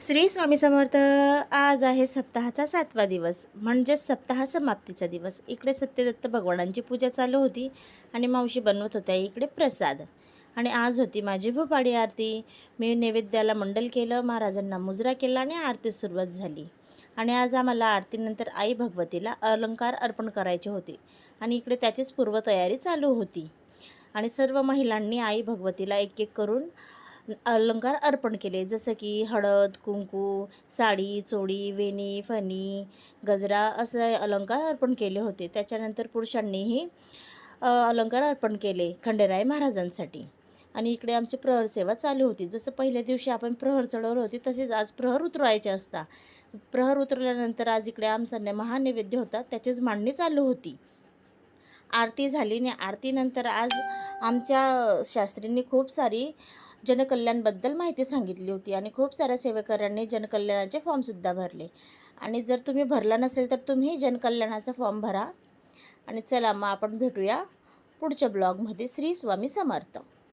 श्री स्वामी समर्थ. आज आहे सप्ताहाचा 7वा दिवस, म्हणजेच सप्ताह समाप्तीचा दिवस. इकडे सत्यदत्त भगवानांची पूजा चालू होती आणि मावशी बनवत होत्या इकडे प्रसाद. आणि आज होती माझी भोपाळी आरती. मी नैवेद्याला मंडल केलं, महाराजांना मुजरा केला आणि आरती सुरुवात झाली. आणि आज आम्हाला आरतीनंतर आई भगवतीला अलंकार अर्पण करायचे होते आणि इकडे त्याचीच पूर्वतयारी चालू होती. आणि सर्व महिलांनी आई भगवतीला एक एक करून अलंकार अर्पण केले, जसं की हळद, कुंकू, साडी, चोळी, वेणी, फणी, गजरा असे अलंकार अर्पण केले होते. त्याच्यानंतर पुरुषांनीही अलंकार अर्पण केले खंडेराय महाराजांसाठी. आणि इकडे आमची प्रहर सेवा चालू होती. जसं पहिल्या दिवशी आपण प्रहर चढवलं होती तसेच आज प्रहर उतरवायचे असता. प्रहर उतरल्यानंतर आज इकडे आमचा महानैवेद्य होता, त्याचीच मांडणी चालू होती. आरती झाली आणि आरतीनंतर आज आमच्या शास्त्रींनी खूप सारी जनकल्याणबद्दल माहिती सांगितली होती आणि खूप साऱ्या सेवेकऱ्यांनी जनकल्याणाचे फॉर्मसुद्धा भरले. आणि जर तुम्ही भरला नसेल तर तुम्ही जनकल्याणाचा फॉर्म भरा. आणि चला मग आपण भेटूया पुढच्या ब्लॉगमध्ये. श्री स्वामी समर्थ.